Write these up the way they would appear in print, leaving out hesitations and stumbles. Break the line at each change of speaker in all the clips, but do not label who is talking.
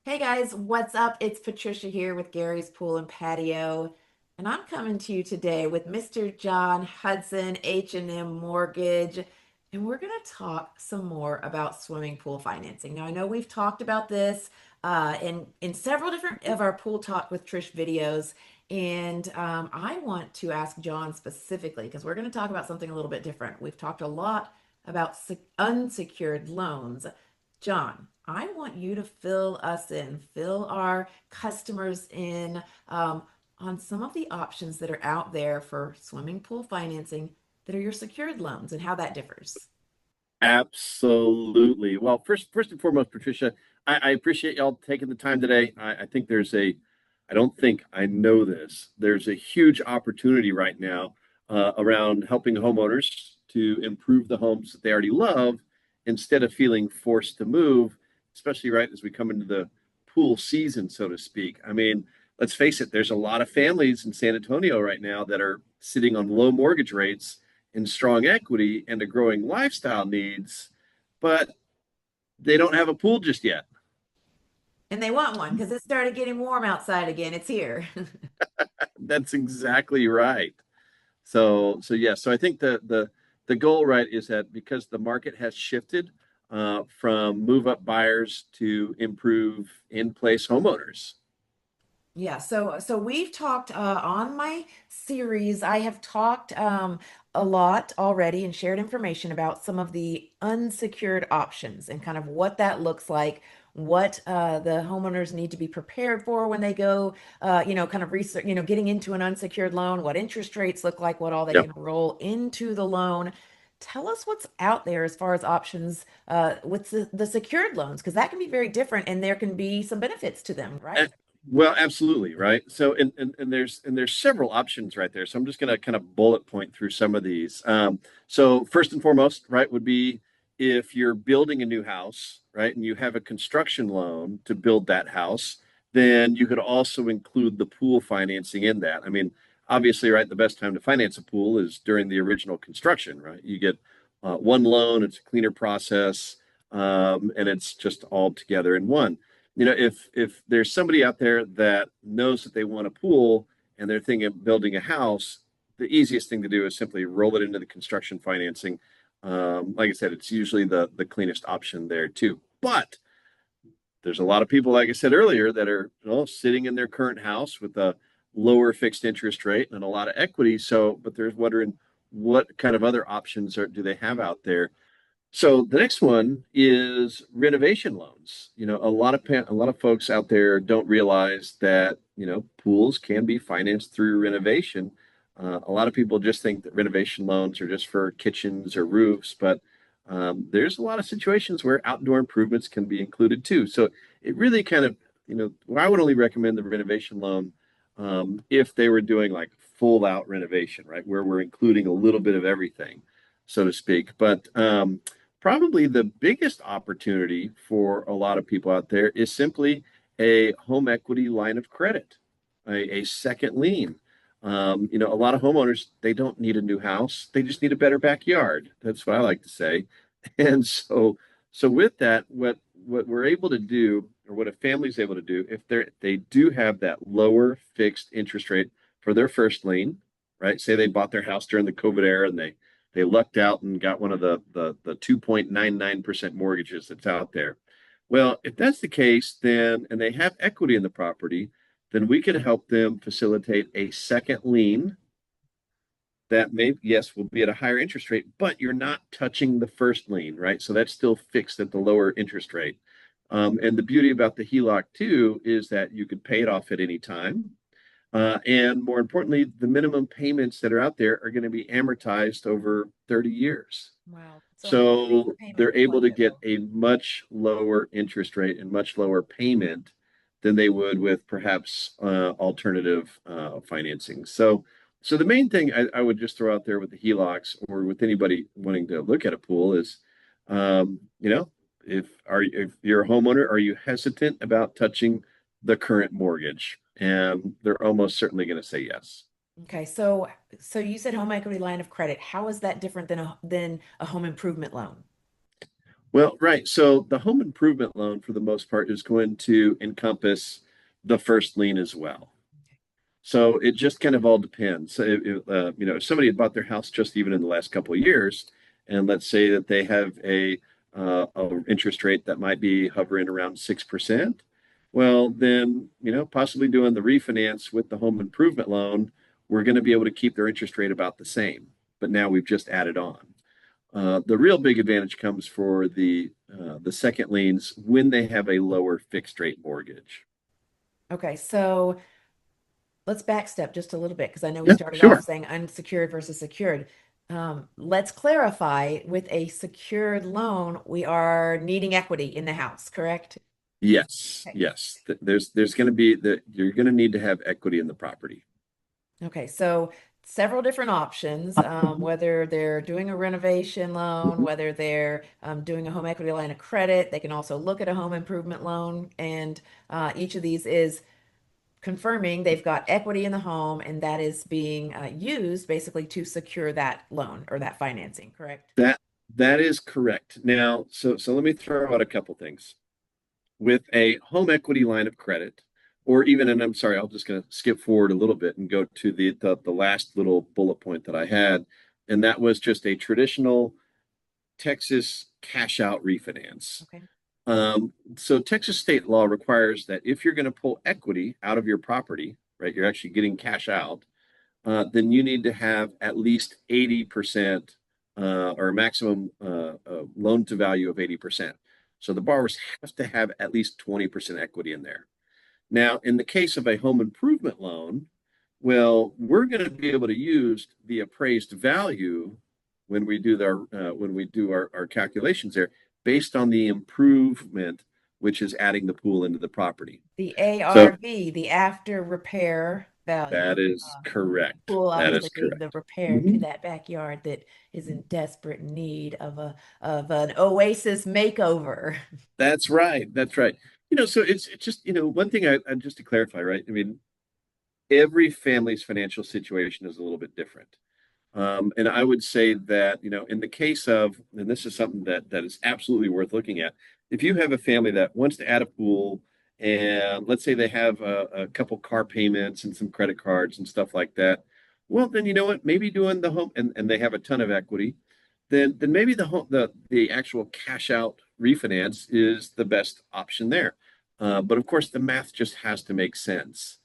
Hey guys, what's up? It's Patricia here with Gary's Pool and Patio, and I'm coming to you today with Mr. John Hudson, H&M Mortgage, and we're going to talk some more about swimming pool financing. Now, I know we've talked about this in several different of our Pool Talk with Trish videos, and I want to ask John specifically because we're going to talk about something a little bit different. We've talked a lot about unsecured loans. John, I want you to fill us in, fill our customers in on some of the options that are out there for swimming pool financing that are your secured loans and how that differs.
Absolutely. Well, first and foremost, Patricia, I appreciate y'all taking the time today. I think I don't think I know this. There's a huge opportunity right now around helping homeowners to improve the homes that they already love instead of feeling forced to move, especially right as we come into the pool season, so to speak. I mean, let's face it, there's a lot of families in San Antonio right now that are sitting on low mortgage rates and strong equity and a growing lifestyle needs, but they don't have a pool just yet.
And they want one because it started getting warm outside again. It's here.
That's exactly right. So I think the goal, right, is that because the market has shifted from move up buyers to improve in place homeowners.
Yeah, so we've talked on my series. I have talked a lot already and shared information about some of the unsecured options and kind of what that looks like, what the homeowners need to be prepared for when they go, kind of research, getting into an unsecured loan, what interest rates look like, what all they
Yep.
can roll into the loan. Tell us what's out there as far as options with the secured loans, because that can be very different and there can be some benefits to them,
Uh,
right?
Well, absolutely, right. So, and there's several options right there. So I'm just going to kind of bullet point through some of these. So first and foremost, right, would be if you're building a new house, right, and you have a construction loan to build that house, then you could also include the pool financing in that. I mean, obviously, right, the best time to finance a pool is during the original construction, right? You get one loan, it's a cleaner process, and it's just all together in one. If there's somebody out there that knows that they want a pool and they're thinking of building a house, the easiest thing to do is simply roll it into the construction financing. Like I said, it's usually the cleanest option there too. But there's a lot of people, like I said earlier, that are sitting in their current house with a lower fixed interest rate and a lot of equity. So, but they're wondering what kind of other options do they have out there. So the next one is renovation loans. A lot of folks out there don't realize that, pools can be financed through renovation. A lot of people just think that renovation loans are just for kitchens or roofs, but there's a lot of situations where outdoor improvements can be included too. So it really kind of, I would only recommend the renovation loan if they were doing like full out renovation, right, where we're including a little bit of everything, so to speak. But probably the biggest opportunity for a lot of people out there is simply a home equity line of credit, a second lien. A lot of homeowners, they don't need a new house. They just need a better backyard. That's what I like to say. And so with that, what we're able to do, or what a family's able to do, if they do have that lower fixed interest rate for their first lien, right? Say they bought their house during the COVID era and they lucked out and got one of the 2.99% mortgages that's out there. Well, if that's the case, then and they have equity in the property, then we can help them facilitate a second lien that may, yes, will be at a higher interest rate, but you're not touching the first lien, right? So that's still fixed at the lower interest rate. And the beauty about the HELOC too is that you could pay it off at any time. And more importantly, the minimum payments that are out there are going to be amortized over 30 years.
Wow. So how big
So
payment
they're
look
able
like
to
though?
get a much lower interest rate and much lower payment than they would with perhaps alternative financing. So the main thing I would just throw out there with the HELOCs or with anybody wanting to look at a pool is, um, you know, if you're a homeowner, are you hesitant about touching the current mortgage? And they're almost certainly going to say yes.
Okay, so you said home equity line of credit. How is that different than a home improvement loan?
Well, right. So the home improvement loan, for the most part, is going to encompass the first lien as well. So it just kind of all depends. So if somebody had bought their house just even in the last couple of years, and let's say that they have a interest rate that might be hovering around 6%, well, then possibly doing the refinance with the home improvement loan, we're going to be able to keep their interest rate about the same. But now we've just added on. The real big advantage comes for the second liens when they have a lower fixed rate mortgage.
Okay, so let's backstep just a little bit because I know we
Yeah,
started off
sure.
saying unsecured versus secured. Let's clarify with a secured loan, we are needing equity in the house, correct?
Yes,
Okay.
yes. There's going to be that you're going to need to have equity in the property.
Okay, so several different options, whether they're doing a renovation loan,
Mhm.
whether they're doing a home equity line of credit, they can also look at a home improvement loan, and each of these is confirming they've got equity in the home, and that is being used basically to secure that loan or that financing, correct?
That that is correct. Now, so let me throw out a couple things. With a home equity line of credit, or even, and I'm sorry, I'm just going to skip forward a little bit and go to the last little bullet point that I had, and that was just a traditional Texas cash out refinance.
Okay.
So Texas state law requires that if you're going to pull equity out of your property, right, you're actually getting cash out, then you need to have at least 80% or a maximum loan to value of 80%. So the borrowers have to have at least 20% equity in there. Now, in the case of a home improvement loan, well, we're going to be able to use the appraised value when we do our calculations there based on the improvement, which is adding the pool into the property.
The
So
ARV, the after repair value.
that is correct.
Pool
That
obviously
is
being the
correct.
repair to
Mhm.
that backyard that is in desperate need of a of an oasis makeover.
That's right. That's right. So it's just, one thing I just to clarify, right? I mean, every family's financial situation is a little bit different. And I would say that, in the case of, and this is something that is absolutely worth looking at, if you have a family that wants to add a pool, and let's say they have a couple car payments and some credit cards and stuff like that, well, then you know what? Maybe doing the home, and they have a ton of equity, then maybe the actual cash out refinance is the best option there. But of course, the math just has to make sense.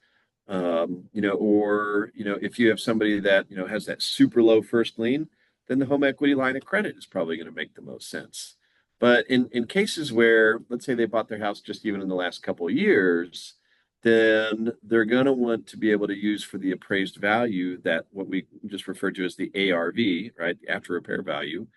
Or if you have somebody that has that super low first lien, then the home equity line of credit is probably going to make the most sense. But in cases where, let's say they bought their house just even in the last couple of years, then they're going to want to be able to use for the appraised value that what we just referred to as the ARV, right, the after repair value.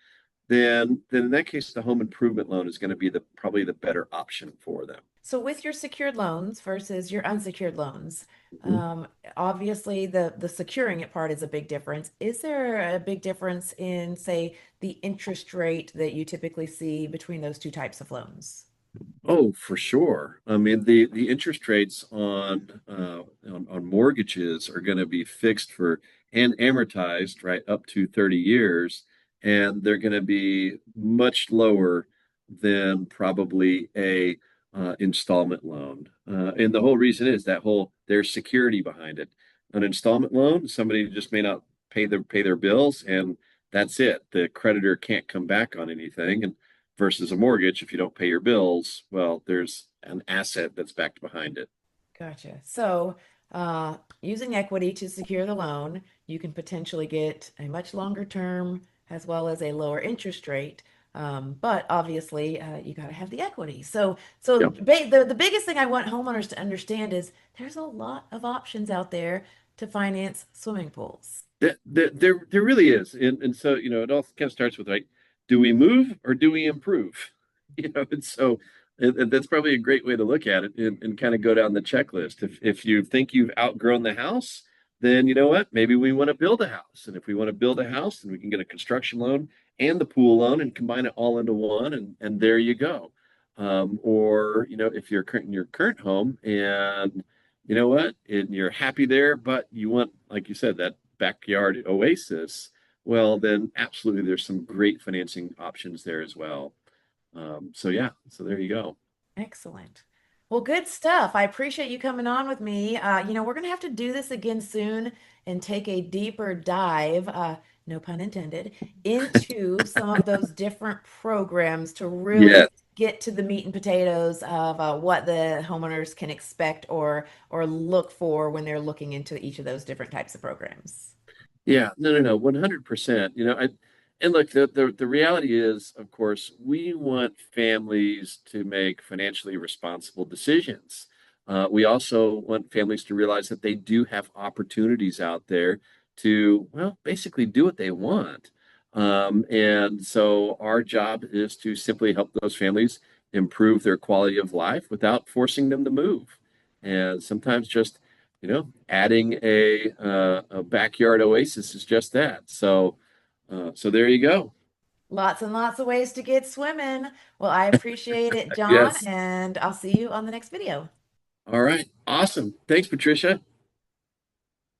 Then in that case, the home improvement loan is going to be the probably the better option for them.
So with your secured loans versus your unsecured loans,
Mhm.
obviously the securing it part is a big difference. Is there a big difference in, say, the interest rate that you typically see between those two types of loans?
Oh, for sure. I mean, the interest rates on mortgages are going to be fixed for and amortized, right, up to 30 years, and they're going to be much lower than probably a installment loan. And the whole reason is there's security behind it. An installment loan, somebody just may not pay their bills, and that's it. The creditor can't come back on anything. And versus a mortgage, if you don't pay your bills, well, there's an asset that's backed behind it.
Gotcha. So, using equity to secure the loan, you can potentially get a much longer term as well as a lower interest rate. But obviously, you got to have the equity. So
Yeah.
the biggest thing I want homeowners to understand is there's a lot of options out there to finance swimming pools.
There really is. And so, it all kind of starts with, like, do we move or do we improve? And so and that's probably a great way to look at it and kind of go down the checklist. If you think you've outgrown the house, then you know what? Maybe we want to build a house. And if we want to build a house, then we can get a construction loan and the pool loan and combine it all into one, and there you go. Or, if you're in your current home and you know what? And you're happy there, but you want, like you said, that backyard oasis. Well, then absolutely, there's some great financing options there as well. So yeah, so there you go.
Excellent. Well, good stuff. I appreciate you coming on with me. We're going to have to do this again soon and take a deeper dive, no pun intended, into some of those different programs to
Yeah.
really get to the meat and potatoes of what the homeowners can expect or look for when they're looking into each of those different types of programs.
Yeah, no, 100%. And look, the reality is, of course, we want families to make financially responsible decisions. We also want families to realize that they do have opportunities out there to, well, basically do what they want. And so our job is to simply help those families improve their quality of life without forcing them to move. And sometimes just adding a backyard oasis is just that. So there you go.
Lots and lots of ways to get swimming. Well, I appreciate it, John,
Yes.
and I'll see you on the next video.
All right. Awesome. Thanks, Patricia.